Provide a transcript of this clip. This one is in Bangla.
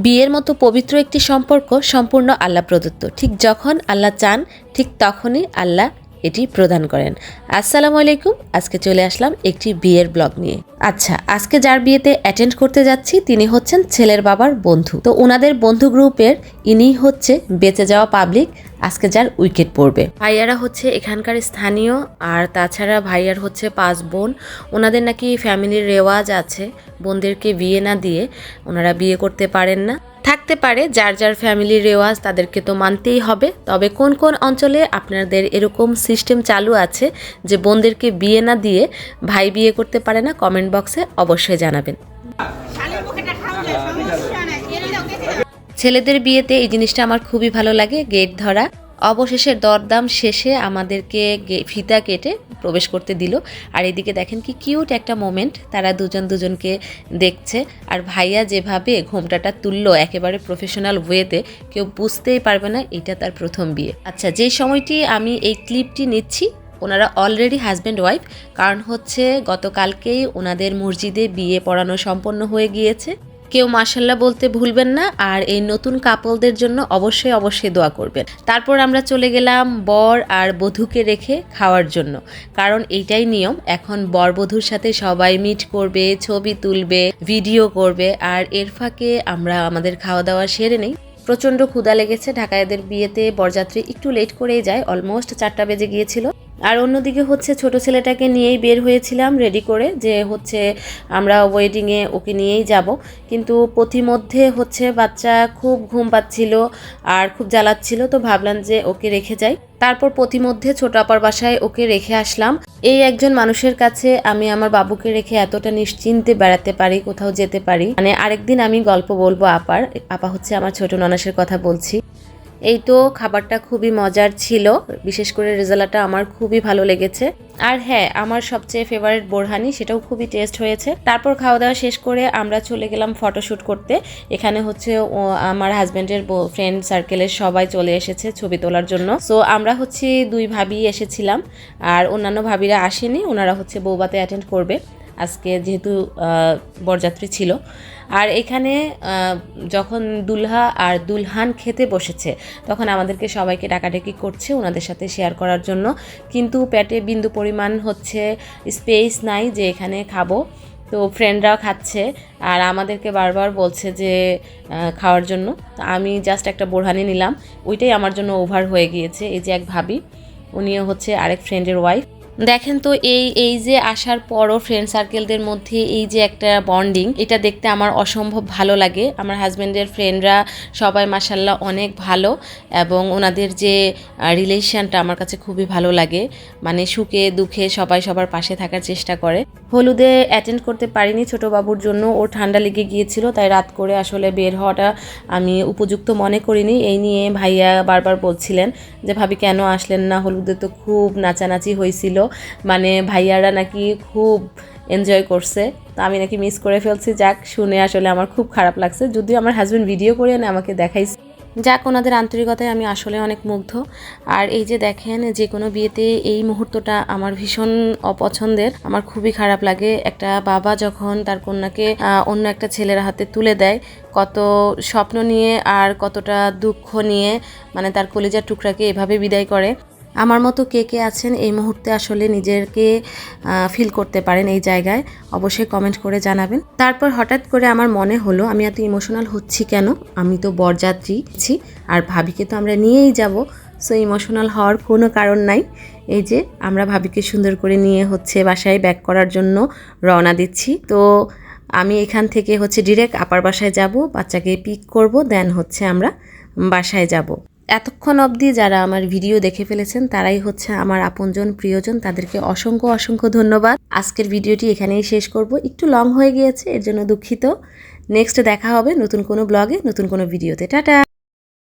বিয়ের মতো পবিত্র একটি সম্পর্ক সম্পূর্ণ আল্লাহ প্রদত্ত। ঠিক যখন আল্লাহ চান ঠিক তখনই আল্লাহ এটি প্রদান করেন। আসসালামু আলাইকুম। আজকে চলে আসলাম একটি বিয়ের ব্লগ নিয়ে। আচ্ছা, আজকে যার বিয়েতে অ্যাটেন্ড করতে যাচ্ছি তিনি হচ্ছেন ছেলের বাবার বন্ধু। তো ওনাদের বন্ধু গ্রুপের ইনি হচ্ছে বেঁচে যাওয়া পাবলিক, আজকে যার উইকেট পড়বে। ভাইয়ারা হচ্ছে এখানকার স্থানীয়, আর তাছাড়া ভাইয়ার হচ্ছে 5 বোন। ওনাদের নাকি ফ্যামিলির রেওয়াজ আছে বোনদেরকে বিয়ে না দিয়ে ওনারা বিয়ে করতে পারেন না। থাকতে পারে যার যার ফ্যামিলির রেওয়াজ, তাদেরকে তো মানতেই হবে। তবে কোন কোন অঞ্চলে আপনাদের এরকম সিস্টেম চালু আছে যে বোনদেরকে বিয়ে না দিয়ে ভাই বিয়ে করতে পারে না, কমেন্ট বক্সে অবশ্যই জানাবেন। ছেলেদের বিয়েতে এই জিনিসটা আমার খুবই ভালো লাগে, গেট ধরা। অবশেষে দরদাম শেষে আমাদেরকে ফিতা কেটে প্রবেশ করতে দিল। আর এদিকে দেখেন কি কিউট একটা মোমেন্ট, তারা দুজন দুজনকে দেখছে। আর ভাইয়া যেভাবে ঘোমটাটা তুললো একেবারে প্রফেশনাল ওয়েতে, কেউ বুঝতেই পারবে না এটা তার প্রথম বিয়ে। আচ্ছা, যে সময়টি আমি এই ক্লিপটি নিচ্ছি ওনারা অলরেডি হাজব্যান্ড ওয়াইফ, কারণ হচ্ছে গতকালকেই ওনাদের মসজিদে বিয়ে পড়ানো সম্পন্ন হয়ে গিয়েছে। কেউ মাশাল্লাহ বলতে ভুলবেন না, আর এই নতুন কাপলদের জন্য অবশ্যই অবশ্যই দোয়া করবেন। তারপর আমরা চলে গেলাম বর আর বধূকে রেখে খাওয়ার জন্য, কারণ এইটাই নিয়ম। এখন বর বধূর সাথে সবাই মিট করবে, ছবি তুলবে, ভিডিও করবে, আর এর ফাঁকে আমরা আমাদের খাওয়া দাওয়া সেরে নেই। প্রচণ্ড ক্ষুধা লেগেছে। ঢাকায়দের বিয়েতে বরযাত্রী একটু লেট করেই যায়, অলমোস্ট 4টা বেজে গিয়েছিল। আর অন্যদিকে হচ্ছে ছোট ছেলেটাকে নিয়েই বের হয়েছিলাম রেডি করে, যে হচ্ছে আমরা ওয়েডিংয়ে ওকে নিয়েই যাব। কিন্তু পথিমধ্যে হচ্ছে বাচ্চা খুব ঘুম পাচ্ছিল আর খুব জ্বালাচ্ছিল, তো ভাবলাম যে ওকে রেখে যাই। তারপর পথিমধ্যে ছোট আপার বাসায় ওকে রেখে আসলাম। এই একজন মানুষের কাছে আমি আমার বাবুকে রেখে এতটা নিশ্চিন্তে বেড়াতে পারি, কোথাও যেতে পারি, মানে আরেকদিন আমি গল্প বলবো আপার। আপা হচ্ছে আমার ছোট ননাসের কথা বলছি। এই তো খাবারটা খুবই মজার ছিল, বিশেষ করে রেজালাটা আমার খুবই ভালো লেগেছে। আর হ্যাঁ, আমার সবচেয়ে ফেভারিট বোরহানি, সেটাও খুবই টেস্ট হয়েছে। তারপর খাওয়া দাওয়া শেষ করে আমরা চলে গেলাম ফটোশ্যুট করতে। এখানে হচ্ছে আমার হাজব্যান্ডের ফ্রেন্ড সার্কেলের সবাই চলে এসেছে ছবি তোলার জন্য। সো আমরা হচ্ছে 2 ভাবি এসেছিলাম, আর অন্যান্য ভাবিরা আসেনি, ওনারা হচ্ছে বৌবাতে অ্যাটেন্ড করবে আজকে, যেহেতু বরযাত্রী ছিল। আর এখানে যখন দুলহা আর দুলহান খেতে বসেছে তখন আমাদেরকে সবাইকে ডাকাডাকি করছে ওনাদের সাথে শেয়ার করার জন্য, কিন্তু পেটে বিন্দু পরিমাণ হচ্ছে স্পেস নাই যে এখানে খাবো। তো ফ্রেন্ডরাও খাচ্ছে আর আমাদেরকে বারবার বলছে যে খাওয়ার জন্য। তো আমি জাস্ট একটা বোরহানি নিলাম, ওইটাই আমার জন্য ওভার হয়ে গিয়েছে। এই যে এক ভাবি, উনিও হচ্ছে আরেক ফ্রেন্ডের ওয়াইফ। দেখেন তো এই যে আসার পরও ফ্রেন্ড সার্কেলদের মধ্যে এই যে একটা বন্ডিং, এটা দেখতে আমার অসম্ভব ভালো লাগে। আমার হাজব্যান্ডের ফ্রেন্ডরা সবাই মাশাল্লাহ অনেক ভালো, এবং ওনাদের যে রিলেশনটা আমার কাছে খুবই ভালো লাগে। মানে সুখে দুঃখে সবাই সবার পাশে থাকার চেষ্টা করে। হলুদে অ্যাটেন্ড করতে পারিনি ছোট বাবুর জন্য, ওর ঠান্ডা লেগে গিয়েছিল, তাই রাত করে আসলে বের হওয়াটা আমি উপযুক্ত মনে করিনি। এই নিয়ে ভাইয়া বারবার বলছিলেন যে ভাবি কেন আসলেন না, হলুদে তো খুব নাচানাচি হয়েছিল, মানে ভাইয়ারা নাকি খুব এনজয় করছে, তো আমি নাকি মিস করে ফেলছি। যাক, শুনে আসলে আমার খুব খারাপ লাগছে, যদিও আমার হাজব্যান্ড ভিডিও করে এনে আমাকে দেখাইছে। যাক, ওনাদের আন্তরিকতায় আমি আসলে অনেক মুগ্ধ। আর এই যে দেখেন, যে কোনো বিয়েতে এই মুহূর্তটা আমার ভীষণ অপছন্দের, আমার খুবই খারাপ লাগে। একটা বাবা যখন তার কন্যাকে অন্য একটা ছেলের হাতে তুলে দেয়, কত স্বপ্ন নিয়ে আর কতটা দুঃখ নিয়ে, মানে তার কলিজার টুকরাকে এভাবে বিদায় করে। আমার মতো কে কে আছেন এই মুহূর্তে আসলে নিজেকে ফিল করতে পারেন এই জায়গায়, অবশ্যই কমেন্ট করে জানাবেন। তারপর হঠাৎ করে আমার মনে হলো আমি এত ইমোশনাল হচ্ছি কেন, আমি তো বরযাত্রী আর ভাবিকে তো আমরা নিয়েই যাব, সো ইমোশনাল হওয়ার কোনো কারণ নাই। এই যে আমরা ভাবিকে সুন্দর করে নিয়ে হচ্ছে বাসায় ব্যাক করার জন্য রওনা দিচ্ছি। তো আমি এখান থেকে হচ্ছে ডিরেক্ট আপার বাসায় যাব, বাচ্চাকে পিক করব, দেন হচ্ছে আমরা বাসায় যাব। এতক্ষণ অবধি যারা আমার ভিডিও দেখে ফেলেছেন তারাই হচ্ছে আমার আপনজন প্রিয়জন, তাদেরকে অসংখ্য অসংখ্য ধন্যবাদ। আজকের ভিডিওটি এখানেই শেষ করব, একটু লং হয়ে গিয়েছে, এর জন্য দুঃখিত। নেক্সট দেখা হবে নতুন কোনো ব্লগে, নতুন কোনো ভিডিওতে। টাটা।